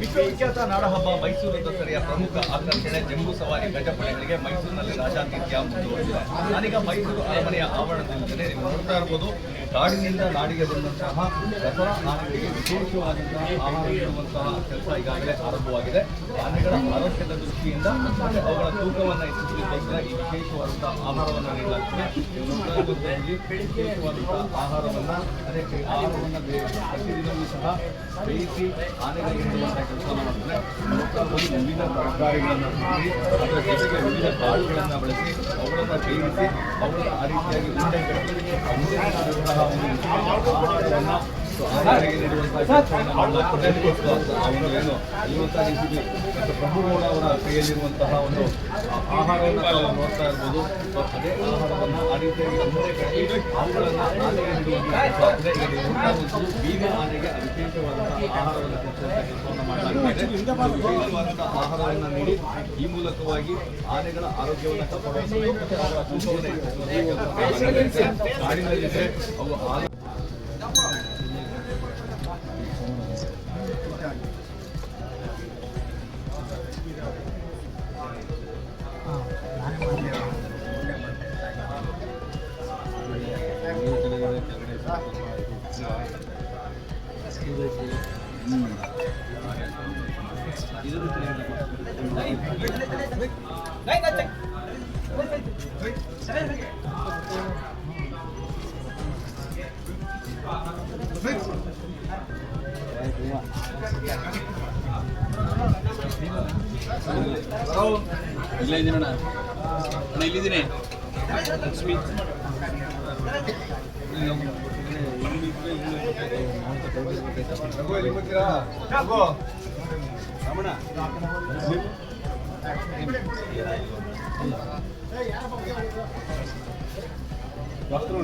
ವಿಶ್ವವಿಖ್ಯಾತ ನಾಡಹಬ್ಬ ಮೈಸೂರು ದಸರೆಯ ಪ್ರಮುಖ ಆಕರ್ಷಣೆ ಜಂಬೂ ಸವಾರಿ ಗಜಪಡೆಗಳಿಗೆ ಮೈಸೂರಿನಲ್ಲಿ ರಾಜಾತಿಥ್ಯ ಮುಂದುವರಿದಿದೆ. ನಾನೀಗ ಮೈಸೂರು ಅರಮನೆಯ ಆವರಣದಿಂದಲೇ ನೀವು ನೋಡ್ತಾ ಇರಬಹುದು, ಕಾಡಿನಿಂದ ನಾಡಿಗೆ ಬಂದಂತಹ ದಸರಾ ಆನೆಗಳಿಗೆ ವಿಶೇಷವಾದಂತಹ ಆಹಾರ ನೀಡುವಂತಹ ಕೆಲಸ ಈಗಾಗಲೇ ಆರಂಭವಾಗಿದೆ. ಆನೆಗಳ ಆರೋಗ್ಯದ ದೃಷ್ಟಿಯಿಂದ ಮತ್ತೆ ಅವುಗಳ ತೂಕವನ್ನು ಹೆಚ್ಚಿಸಲಿಕ್ಕೋಸ್ಕರ ಈ ವಿಶೇಷವಾದಂತಹ ಆಹಾರವನ್ನು ನೀಡಲಾಗ್ತದೆ. ವಿಶೇಷವಾದಂತಹ ಆಹಾರವನ್ನು ಅದಕ್ಕೆ ಆಹಾರವನ್ನು ಪ್ರತಿದಿನವೂ ಸಹ ಬೇಯಿಸಿ ಆನೆಗಳಿಗೆ ನೀಡುವಂತಹ ಕೆಲಸವನ್ನು ಮಾಡ್ತಾರೆ. ವಿವಿಧ ತರಕಾರಿಗಳನ್ನು ಬಳಸಿ ಅದರ ಜೊತೆಗೆ ವಿವಿಧ ಕಾಳುಗಳನ್ನು ಬಳಸಿ ಅವುಗಳನ್ನು ಬೇಯಿಸಿ ಅವುಗಳನ್ನು ಆ ರೀತಿಯಾಗಿ ಉಂಡೆ ಕಟ್ಟಿ ಆಹಾರವನ್ನು ಆನೆಗಳಿಗೆ ನೀಡುವಂತಹ ಕೆಲಸವನ್ನು ಮಾಡಲಾಗ್ತದೆ. ಒಂದು ಏನು ಇರುವಂತಹ ರೀತಿ ಪ್ರಭುಗೌಡ ಅವರ ಕೈಯಲ್ಲಿರುವಂತಹ ಒಂದು ಆಹಾರವನ್ನು ನಾವು ನೋಡ್ತಾ ಇರ್ಬೋದು. ಅದೇ ಆಹಾರವನ್ನು ಆ ರೀತಿಯಾಗಿ ಉಂಡೆ ಕಟ್ಟಿ ಅವುಗಳನ್ನು ಆನೆಗೆ ನೀಡುವಂತಹ ಬೀದಿ ಆನೆಗೆ ವಿಶೇಷವಾದಂತಹ ಆಹಾರವನ್ನು ಕೊಡುವಂತಹ ಕೆಲಸವನ್ನು ಮಾಡಲಾಗ್ತದೆ. ವಿಶೇಷವಾದಂತಹ ಆಹಾರವನ್ನು ನೀಡಿ ಈ ಮೂಲಕವಾಗಿ ಆನೆಗಳ ಆರೋಗ್ಯವನ್ನು ಕಾಪಾಡುವಂತಹ ಮತ್ತೆ ಅವರ ತೂಕವನ್ನು ಕಾಡಿನಲ್ಲಿದ್ದರೆ ಅವು ಇಲ್ಲಿದ್ದೀನಿ ಇಲ್ಲಿದ್ದೀನಿ ಲಕ್ಷ್ಮಿ ಡಾಕ್ಟ್ರು